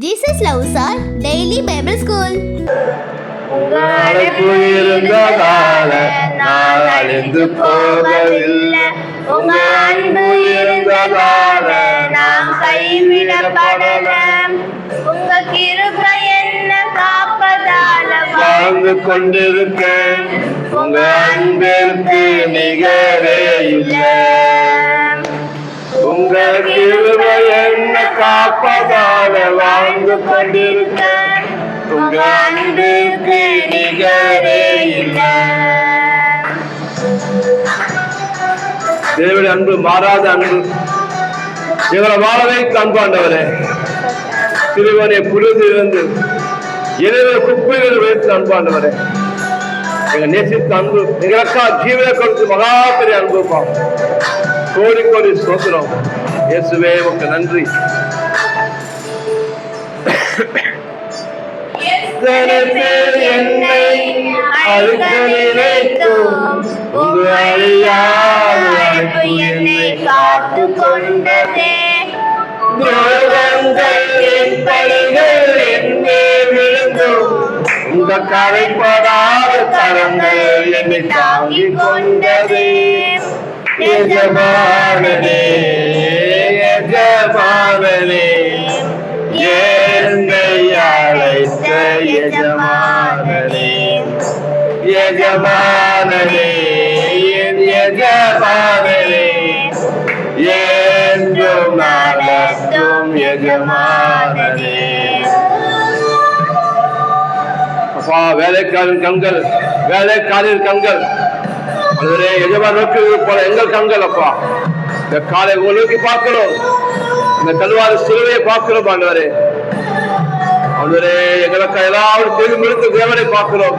Jesus Loves Our Daily Bible School. உங்களுக்கு இருந்ததால நான் அழிந்து போகவில்லை. உங்க அன்பு இருந்ததால நான் கைவிடப்படல. உங்க கிருபை என்ன காப்பதால வாழ்ந்து கொண்டிருக்கேன். உங்க அன்பிற்கு நிகரே இல்லை. உங்க கிருபை என்ன காப்பதால வாழ்ந்து கொண்டிருக்கேன். உங்க அன்பிற்கு நிகரே இல்லை. தேவனுடைய அன்பு மாறாத அன்பு. எங்களை வாழவை காண்பாண்டவரே, சிறுவனை புழுதிலிருந்து எனவே குப்பைகள் வைத்து அன்பாண்டவரே, எங்க நேசித்த அன்பு எங்களுக்கா ஜீவனை கொடுத்து மகா பெரிய அன்புப்பா. கோடி கோடி சோத்திரம் இயேசுவே, உமக்கு நன்றி. என்னை அழுக்க நினைத்தோம், உங்க அழியாத அழைப்பு என்னை காத்து கொண்டதே. துரோகங்கள் என் பழிகள் என்னே விழுந்தோம், உங்க கரைப்படாத கரங்கள் என்னை தாங்கிக் கொண்டதே. எஜமானனே, எஜமானனே, என்னை அழைத்த எஜமானனே, எஜமானனே, என் எஜமானனே, என்றும் நடத்தும் எஜமானனே. அப்பா, வேலைக்காரன் கண்கள், வேலைக்காரர் கண்கள் அதுவரே எஜமான நோக்கி போல எங்கள் கண்கள் அப்பா. இந்த காலை நோக்கி பார்க்கிறோம், இந்த கல்வாரி சிலுவையை பார்க்கிறோம் ஆண்டவரே. ஆண்டவரே, எங்களுக்கு எல்லாரும் தேர்ந்தெடுத்த தேவனை பார்க்கிறோம்,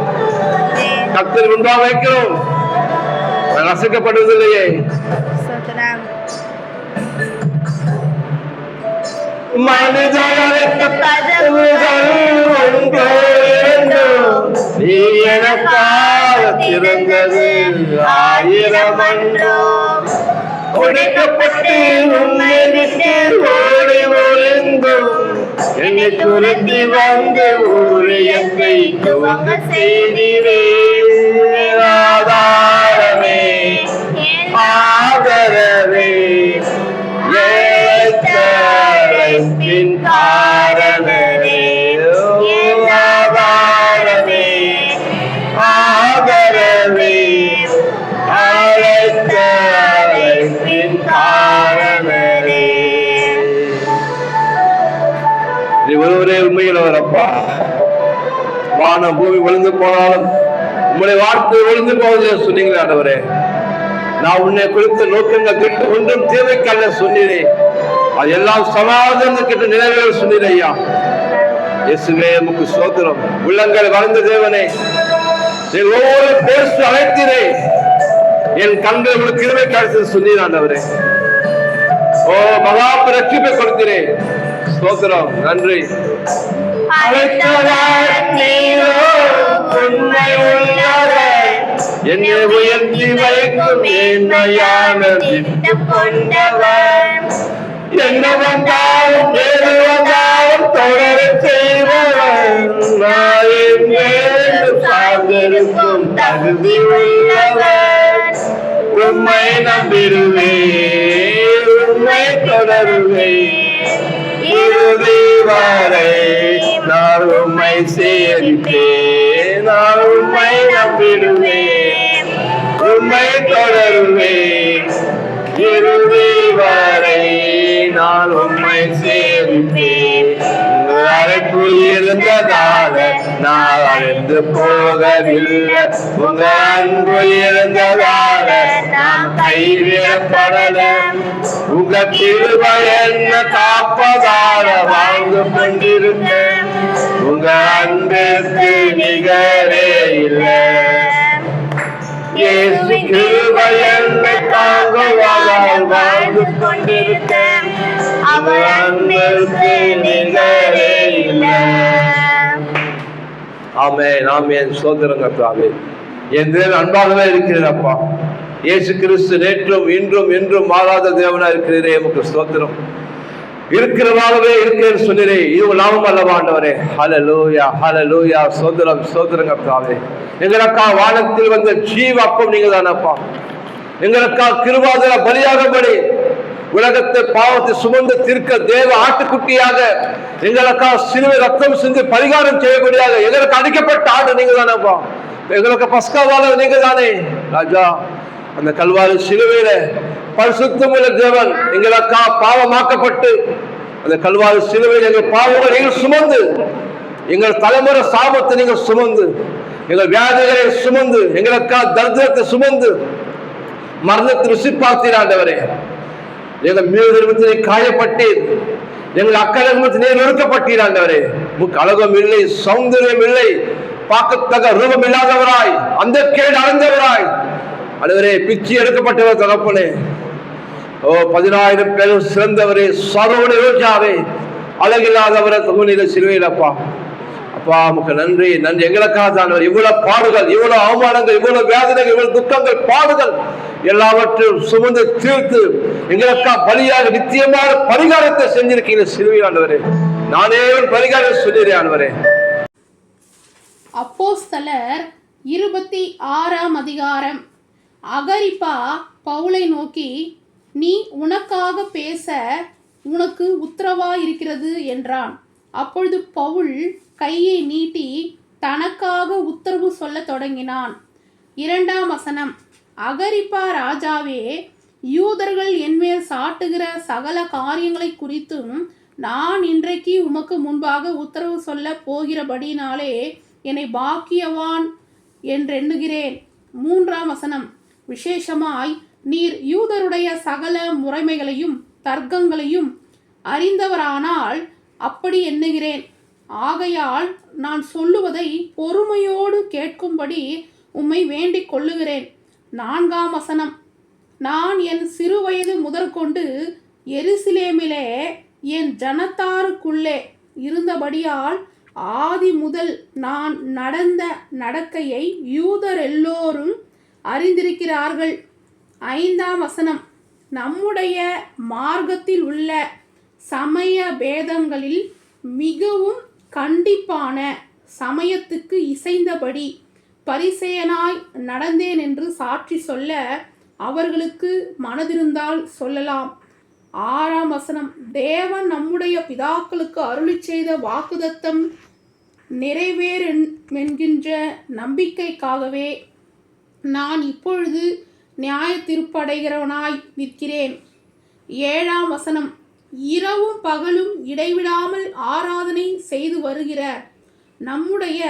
கர்த்தர் முன்பாக வைக்கிறோம். ரசிக்கப்படுவதில்லையே. நீ எனக்காக திறந்தது ஆயிரம் அன்றோ, உடைக்கப்பட்டு உன்னை விட்டு ஓடி ஒளிந்தோம், என்னை துரத்தி வந்து ஊழியத்தை துவங்க செய்திரே. ஆதாரமே, ஆதரவே, ஏழைத்தழைப்பின் காரணமே. ஆதாரமே, ஆதரவே, அழைத்தழைப்பின் காரணமே. ஒருவரே உண்மையில் அப்பா. வானம் பூமி விழுந்து போனாலும் உங்களுடைய வார்த்தை விழுந்து போவதில்லை சொன்னீங்களே ஆண்டவரே. நான் உன்னை குறித்த நோக்கங்கள் கிட்ட ஒன்றும் தேவைக்கல்ல சொன்னீரே, அது எல்லாம் சமாதானம் கிட்ட நிறைவேற சொன்னீரே ஐயா. இயேசுவே, உமக்கு ஸ்தோத்திரம். உள்ளங்கள் வளர்ந்த தேவனே, ஒவ்வொரு பேசு அழைத்தீரே, என் கண்கள் உங்களுக்கு கிருபை கிடைத்தது சொன்னீர் ஆண்டவரே. ஓ மகா ரட்சிப்பை கொடுத்தீரே, ஸ்தோத்திரம், நன்றி. என்னை உயர்த்தி வைக்கும் என்னையான திட்டம் கொண்டவன், என்ன வந்தாலும் ஏது வந்தாலும் தொடர செய்வன், சார்ந்திருக்கும் தகுதி உள்ளவன். உண்மை நம்பிடுவேன், உண்மை தொடருவேன், இறுதி வரை நான் உண்மை சேரிப்பேன். நான் உண்மை நம்பிடுவேன், உண்மை தொடருவேன், இறுதி வரை நான் உண்மை சேரிப்பேன். அழைப்பு இருந்ததால நான் அழிந்து போகவில்லை. உங்க அன்பு இருந்ததால நான் கைவிடப்படல. உங்க கிருபை என்ன காப்பதால வாழ்ந்து கொண்டிருக்கேன். உங்க அன்பிற்கு நிகரே இல்லை. இயேசு கிருபை என்ன தாங்குவதால் வாழ்ந்து கொண்டிருக்கேன். அவர் அன்பிற்கு நிகரே இல்லை. ஆமென், ஆமென். சோதரங்க தாவே, என் தேவன் அன்பாகவே இருக்கிறேன். இயேசு கிறிஸ்து நேற்றும் இன்றும் என்றும் மாறாத தேவனா இருக்கிறீரே, உமக்கு ஸ்தோத்திரம். இருக்கிறதாகவே இருக்கேன்னு சொன்னீரே, இது லாபம் அல்லவா ஆண்டவரே? ஹல்லேலூயா, ஹல்லேலூயா. சோதரம் சோதரங்க கர்த்தாவே, எங்களுக்கா வானத்தில் வந்த ஜீவ அப்பம் நீங்க தானப்பா. எங்களுக்கா கிருபாதர பலியாகபடி உலகத்தை பாவத்தை சுமந்து தீர்க்க தேவ ஆட்டுக்குட்டியாக எங்களுக்கா சிலுவை ரத்தம் சிந்து பரிகாரம் செய்யக்கூடியாக எங்களுக்கு அடிக்கப்பட்ட ஆடு நீங்க தானப்பா. எங்களுக்கு பஸ்காவால நீங்க தானே ராஜா. அந்த கல்வாரி சிலுவையில பரிசுத்தமுள்ள தேவன் எங்களுக்கா பாவமாக்கப்பட்டு அந்த கல்வாரி சிலுவையில் எங்கள் பாவங்களை நீங்கள் சுமந்து, எங்கள் தலைமுறை சாபத்தை நீங்கள் சுமந்து, எங்கள் வியாதிகளை சுமந்து, எங்களுக்கா தரித்திரத்தை சுமந்து மரணத்தை ருசி பார்த்தீராண்டவரே. எங்கள் மீது காயப்பட்டீர், எங்கள் அக்கறை நீர் நொறுக்கப்பட்டீராண்டவரே. முக்கு அழகம் இல்லை, சௌந்தரியம் இல்லை, பார்க்கத்தக்க ரூபம் இல்லாதவராய், அந்த கேடு அடைந்தவராய் ஆண்டவரே, பிச்சு எடுக்கப்பட்டவர் தகப்பனே. ஓ 10,000 பேரும் சிறந்தவரே, சர்வ யோஜாவே, அழகில்லாதவரை தொகுநிலை சிலுவையிலப்பா. அப்பா உமக்கு நன்றி, நன்றி. எங்களுக்காக தான் இவ்வளவு பாடுகள், இவ்வளவு அவமானங்கள், இவ்வளவு வேதனைகள், இவ்வளவு துக்கங்கள், பாடுகள் எல்லாவற்றையும் சுமந்து தீர்த்து எங்களுக்கா பலியாக நித்தியமான பரிகாரத்தை செஞ்சிருக்கீங்க சிலுவையில் ஆண்டவரே. நானே பரிகாரம் சொல்லிடுறேன் ஆண்டவரே. அப்போஸ்தலர் 26ஆம் அதிகாரம். அகரிப்பா பவுலை நோக்கி, நீ உனக்காக பேச உனக்கு உத்தரவா இருக்கிறது என்றான். அப்பொழுது பவுல் கையை நீட்டி தனக்காக உத்தரவு சொல்ல தொடங்கினான். 2ஆம் வசனம். அகரிப்பா ராஜாவே, யூதர்கள் என்மேல் சாட்டுகிற சகல காரியங்களை குறித்தும் நான் இன்றைக்கு உமக்கு முன்பாக உத்தரவு சொல்ல போகிறபடினாலே என்னை பாக்கியவான் என்றெண்ணுகிறேன். 3ஆம் வசனம். விசேஷமாய் நீர் யூதருடைய சகல முறைமைகளையும் தர்க்கங்களையும் அறிந்தவரானால் அப்படி எண்ணுகிறேன். ஆகையால் நான் சொல்லுவதை பொறுமையோடு கேட்கும்படி உம்மை வேண்டிக் கொள்ளுகிறேன். 4ஆம் வசனம். நான் என் சிறுவயது முதற்கொண்டு எருசலேமிலே என் ஜனத்தாருக்குள்ளே இருந்தபடியால் ஆதி முதல் நான் நடந்த நடக்கையை யூதர் எல்லோரும் அறிந்திருக்கிறார்கள். 5ஆம் வசனம். நம்முடைய மார்க்கத்தில் உள்ள சமய பேதங்களில் மிகவும் கண்டிப்பான சமயத்துக்கு இசைந்தபடி பரிசேயனாய் நடந்தேன் என்று சாட்சி சொல்ல அவர்களுக்கு மனதிருந்தால் சொல்லலாம். 6ஆம் வசனம். தேவன் நம்முடைய பிதாக்களுக்கு அருளி செய்த வாக்குதத்தம் நிறைவேறும் என்கின்ற நம்பிக்கைக்காகவே நான் இப்பொழுது நியாய தீர்ப்படைகிறவனாய் நிற்கிறேன். 7ஆம் வசனம். இரவும் பகலும் இடைவிடாமல் ஆராதனை செய்து வருகிற நம்முடைய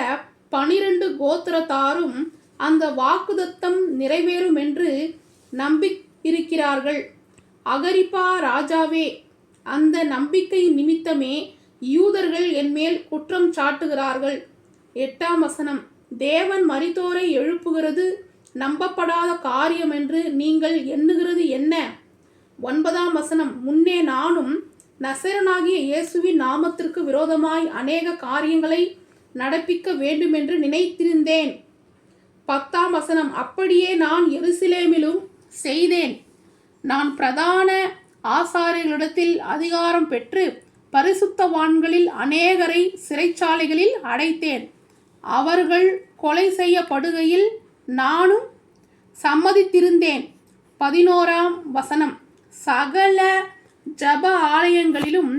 12 கோத்திரத்தாரும் அந்த வாக்குதத்தம் நிறைவேறும் என்று நம்பியிருக்கிறார்கள். அகரிப்பா ராஜாவே, அந்த நம்பிக்கை நிமித்தமே யூதர்கள் என்மேல் குற்றம் சாட்டுகிறார்கள். 8ஆம் வசனம். தேவன் மரித்தோரை எழுப்புகிறது நம்பப்படாத காரியம் என்று நீங்கள் எண்ணுகிறது என்ன? 9ஆம் வசனம். முன்னே நானும் நசரனாகிய இயேசுவின் நாமத்திற்கு விரோதமாய் அநேக காரியங்களை நடப்பிக்க வேண்டுமென்று நினைத்திருந்தேன். 10ஆம் வசனம். அப்படியே நான் எருசலேமிலும் செய்தேன். நான் பிரதான ஆசாரியர்களிடத்தில் அதிகாரம் பெற்று பரிசுத்தவான்களில் அநேகரை சிறைச்சாலைகளில் அடைத்தேன். அவர்கள் கொலை செய்யப்படுகையில் நானும் சம்மதித்திருந்தேன். 11ஆம் வசனம். சகல ஜப ஆலயங்களிலும்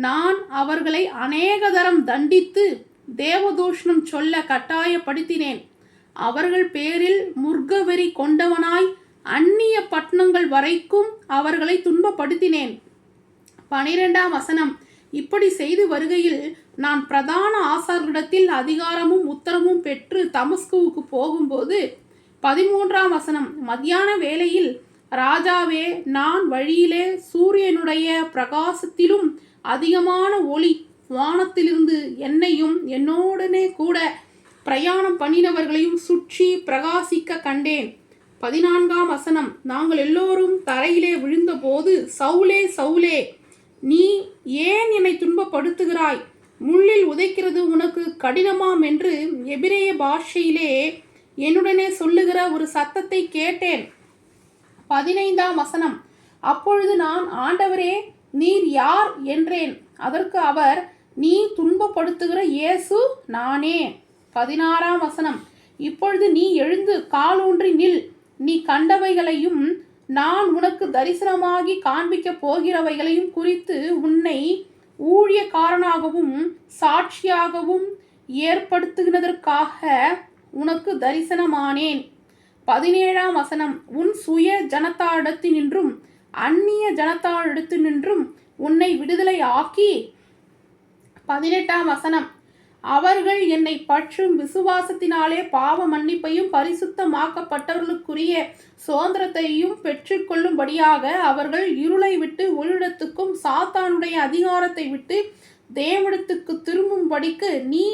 நான் அவர்களை அநேக தரம் தண்டித்து தேவதூஷணம் சொல்ல கட்டாயப்படுத்தினேன். அவர்கள் பேரில் முர்கவெறி கொண்டவனாய் அந்நிய பட்டணங்கள் வரைக்கும் அவர்களை துன்பப்படுத்தினேன். 12ஆம் வசனம். இப்படி செய்து வருகையில் நான் பிரதான ஆசாரியர்களிடத்தில் அதிகாரமும் உத்தரவும் பெற்று தமஸ்குவுக்கு போகும்போது 13ஆம் வசனம். மத்தியான வேளையில் ராஜாவே, நான் வழியிலே சூரியனுடைய பிரகாசத்திலும் அதிகமான ஒளி வானத்திலிருந்து என்னையும் என்னோடனே கூட பிரயாணம் பண்ணினவர்களையும் சுற்றி பிரகாசிக்க கண்டேன். 14ஆம் வசனம். நாங்கள் எல்லோரும் தரையிலே விழுந்தபோது, சவுலே சவுலே, நீ ஏன் என்னை துன்பப்படுத்துகிறாய்? முள்ளில் உதைக்கிறது உனக்கு கடினமாம் என்று எபிரேய பாஷையிலே என்னுடனே சொல்லுகிற ஒரு சத்தத்தை கேட்டேன். 15ஆம் வசனம். அப்பொழுது நான், ஆண்டவரே, நீர் யார் என்றேன். அதற்கு அவர், நீ துன்பப்படுத்துகிற இயேசு நானே. 16ஆம் வசனம். இப்பொழுது நீ எழுந்து காலூன்றி நில். நீ கண்டவைகளையும் நான் உனக்கு தரிசனமாகி காண்பிக்கப் போகிறவைகளையும் குறித்து உன்னை ஊழியக்காரனாகவும் சாட்சியாகவும் ஏற்படுத்துகிறதற்காக உனக்கு தரிசனமானேன். 17ஆம் வசனம். உன் சுய ஜனத்தாரிடத்தினின்றும் அந்நிய ஜனத்தாரிடத்தினின்றும் உன்னை விடுதலை ஆக்கி. 18ஆம் வசனம். அவர்கள் என்னை பற்றும் விசுவாசத்தினாலே பாவ மன்னிப்பையும் பரிசுத்தமாக்கப்பட்டவர்களுக்குரிய சுதந்திரத்தையும் பெற்றுக்கொள்ளும்படியாக அவர்கள் இருளை விட்டு ஒளியிடத்துக்கும் சாத்தானுடைய அதிகாரத்தை விட்டு தேவனிடத்துக்கு திரும்பும்படிக்கு நீ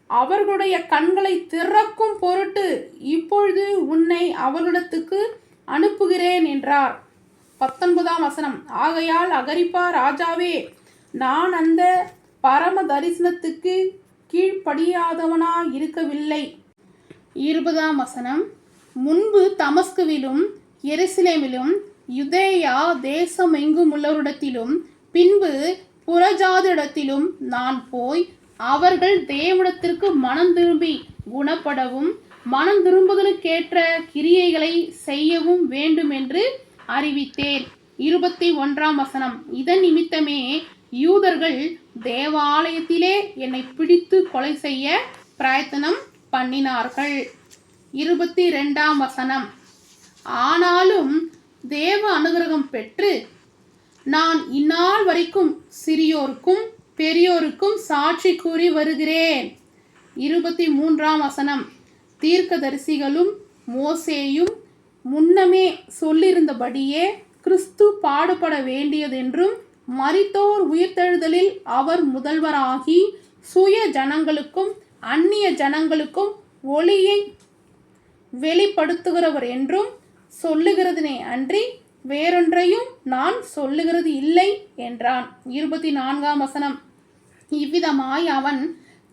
அவர்களுடைய கண்களை திறக்கும் பொருட்டு இப்பொழுது உன்னை அவர்களிடத்துக்கு அனுப்புகிறேன் என்றார். 19ஆம் வசனம். ஆகையால் அகிரிப்பா ராஜாவே, நான் அந்த பரம தரிசனத்துக்கு கீழ்ப்படியாதவனாய் இருக்கவில்லை. 20ஆம் வசனம். முன்பு தமஸ்குவிலும் எருசலேமிலும் யூதேயா தேசமெங்கும் உள்ளவரிடத்திலும் பின்பு புறஜாதியிடத்திலும் நான் போய் அவர்கள் தேவனிடத்திற்கு மனம் திரும்பி குணப்படவும் மனம் திரும்புதலுக்கேற்ற கிரியைகளை செய்யவும் வேண்டும் என்று அறிவித்தேன். 21ஆம் வசனம். இதன் நிமித்தமே யூதர்கள் தேவாலயத்திலே என்னை பிடித்து கொலை செய்ய பிரயத்தனம் பண்ணினார்கள். 22ஆம் வசனம். ஆனாலும் தேவ அனுகிரகம் பெற்று நான் இந்நாள் வரைக்கும் சிறியோருக்கும் பெரியோருக்கும் சாட்சி கூறி வருகிறேன். 23ஆம் வசனம். தீர்க்கதரிசிகளும் மோசேயும் முன்னமே சொல்லியிருந்தபடியே கிறிஸ்து பாடுபட வேண்டியதென்றும் மரித்தோர் உயிர்த்தெழுதலில் அவர் முதல்வராகி சுய ஜனங்களுக்கும் அந்நிய ஜனங்களுக்கும் ஒளியை வெளிப்படுத்துகிறவர் என்றும் சொல்லுகிறதினே அன்றி வேறொன்றையும் நான் சொல்லுகிறது இல்லை என்றான். 24ஆம் வசனம். இவ்விதமாய் அவன்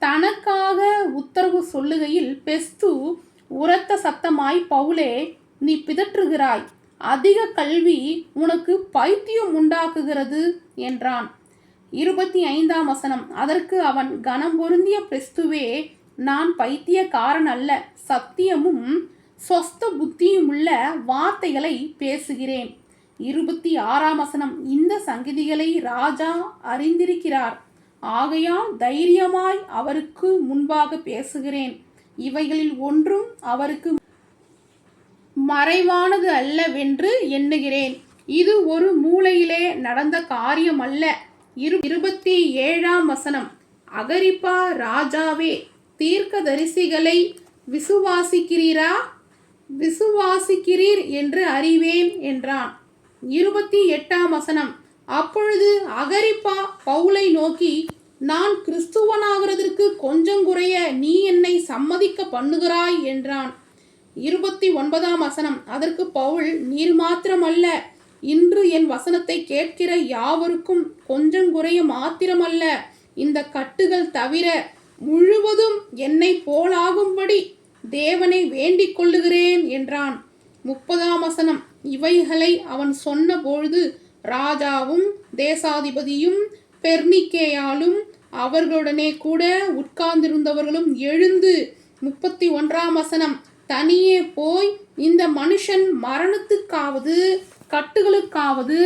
தனக்காக உத்தரவு சொல்லுகையில் பெஸ்து உரத்த சத்தமாய், பவுலே, நீ பிதற்றுகிறாய், அதிக கல்வி உனக்கு பைத்தியம் உண்டாக்குகிறது என்றான். 25ஆம் வசனம். அதற்கு அவன், கனம் பொருந்திய பெஸ்துவே, நான் பைத்தியக்காரன் அல்ல, சத்தியமும் சொஸ்த புத்தியும் உள்ள வார்த்தைகளை பேசுகிறேன். 26ஆம் வசனம். இந்த சங்கதிகளை ராஜா அறிந்திருக்கிறார், ஆகையால் தைரியமாய் அவருக்கு முன்பாக பேசுகிறேன். இவைகளில் ஒன்றும் அவருக்கு மறைவானது அல்லவென்று எண்ணுகிறேன். இது ஒரு மூலையிலே நடந்த காரியம் அல்ல. 27ஆம் வசனம். அகிரிப்பா ராஜாவே, தீர்க்கதரிசிகளை விசுவாசிக்கிறீரா? விசுவாசிக்கிறீர் என்று அறிவேன் என்றான். 28ஆம் வசனம். அப்பொழுது அகிரிப்பா பவுலை நோக்கி, நான் கிறிஸ்துவனாகிறதற்கு கொஞ்சம் குறைய நீ என்னை சம்மதிக்க பண்ணுகிறாய் என்றான். 29ஆம் வசனம். அதற்கு பவுல், நீர் மாத்திரமல்ல, இன்று என் வசனத்தை கேட்கிற யாவருக்கும் கொஞ்சம் குறைய மாத்திரமல்ல, இந்த கட்டுகள் தவிர முழுவதும் என்னை போலாகும்படி தேவனை வேண்டிக் கொள்ளுகிறேன் என்றான். 30ஆம் வசனம். இவைகளை அவன் சொன்ன பொழுது ராஜாவும் தேசாதிபதியும் பெர்னிக்கேயாலும் அவர்களுடனே கூட உட்கார்ந்திருந்தவர்களும் எழுந்து 31ஆம் வசனம். தனியே போய் இந்த மனுஷன் மரணத்துக்காவது கட்டுகளுக்காவது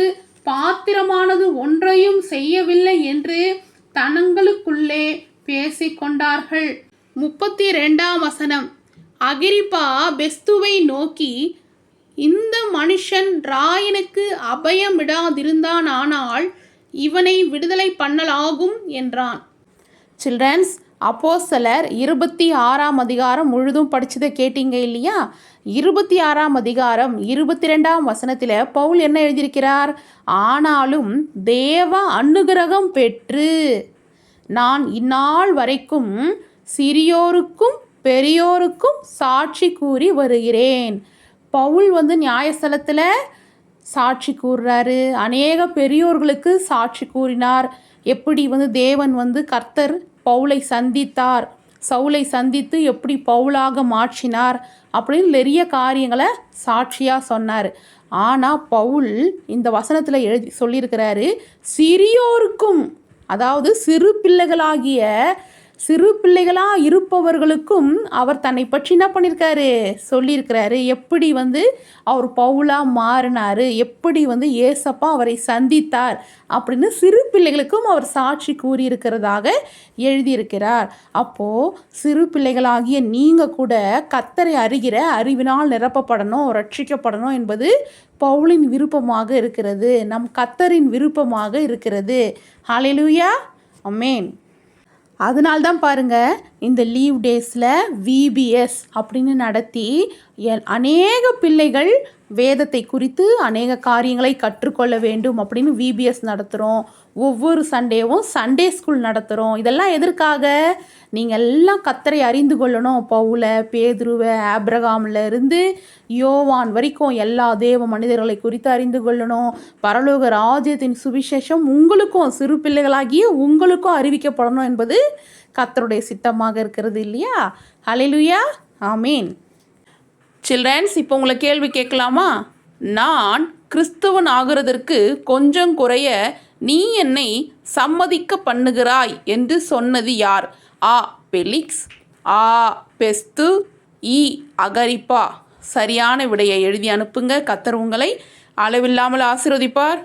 பாத்திரமானது ஒன்றையும் செய்யவில்லை என்று தனங்களுக்குள்ளே பேசிக்கொண்டார்கள். 32ஆம் வசனம். அகிரிப்பா பெஸ்துவை நோக்கி, இந்த மனுஷன் ராயனுக்கு அபயமிடாதிருந்தானால் இவனை விடுதலை பண்ணலாகும் என்றான். சில்ட்ரன்ஸ், அப்போஸ்தலர் 26ஆம் அதிகாரம் முழுதும் படிச்சதை கேட்டீங்க இல்லையா? 26ஆம் அதிகாரம் 22ஆம் வசனத்தில் பவுல் என்ன எழுதியிருக்கிறார்? ஆனாலும் தேவ அனுகிரகம் பெற்று நான் இந்நாள் வரைக்கும் சிறியோருக்கும் பெரியோருக்கும் சாட்சி கூறி வருகிறேன். பவுல் நியாயஸ்தலத்தில் சாட்சி கூறுறாரு. அநேக பெரியோர்களுக்கு சாட்சி கூறினார். எப்படி தேவன் கர்த்தர் பவுலை சந்தித்தார், சவுலை சந்தித்து எப்படி பவுலாக மாற்றினார் அப்படின்னு நிறைய காரியங்களை சாட்சியாக சொன்னார். ஆனால் பவுல் இந்த வசனத்தில் சொல்லியிருக்கிறாரு, சிறியோருக்கும், அதாவது சிறு பிள்ளைகளாக இருப்பவர்களுக்கும் அவர் தன்னை பற்றி என்ன பண்ணியிருக்காரு, சொல்லியிருக்கிறாரு. எப்படி அவர் பவுலாக மாறினார், எப்படி ஏசப்பா அவரை சந்தித்தார் அப்படின்னு சிறு பிள்ளைகளுக்கும் அவர் சாட்சி கூறியிருக்கிறதாக எழுதியிருக்கிறார். அப்போது சிறு பிள்ளைகளாகிய நீங்கள் கூட கர்த்தரை அறிகிற அறிவினால் நிரப்பப்படணும், ரட்சிக்கப்படணும் என்பது பவுலின் விருப்பமாக இருக்கிறது, நம் கர்த்தரின் விருப்பமாக இருக்கிறது. ஹல்லேலூயா, ஆமென். அதனால்தான் பாருங்கள், இந்த லீவ் டேஸில் VBS அப்படின்னு நடத்தி அநேக பிள்ளைகள் வேதத்தை குறித்து அநேக காரியங்களை கற்றுக்கொள்ள வேண்டும் அப்படின்னு VBS நடத்துகிறோம். ஒவ்வொரு சண்டேவும் சண்டே ஸ்கூல் நடத்துகிறோம். இதெல்லாம் எதற்காக? நீங்கள் எல்லாம் கர்த்தரை அறிந்து கொள்ளணும். பவுலை, பேதுருவை, ஆபிரகாமில் இருந்து யோவான் வரைக்கும் எல்லா தேவ மனிதர்களை குறித்து அறிந்து கொள்ளணும். பரலோக ராஜ்யத்தின் சுவிசேஷம் உங்களுக்கும், சிறு பிள்ளைகளாகிய உங்களுக்கும் அறிவிக்கப்படணும் என்பது கர்த்தருடைய சித்தமாக இருக்கிறது இல்லையா? ஹல்லேலூயா, ஆமீன். சில்ட்ரன்ஸ், இப்போ உங்களை கேள்வி கேட்கலாமா? நான் கிறிஸ்துவன் ஆகிறதற்கு கொஞ்சம் குறைய நீ என்னை சம்மதிக்க பண்ணுகிறாய் என்று சொன்னது யார்? ஆ பெலிக்ஸ், ஆ பெஸ்து, இ அகரிப்பா. சரியான விடையை எழுதி அனுப்புங்க. கர்த்தர் உங்களை அளவில்லாமல் ஆசீர்வதிப்பார்.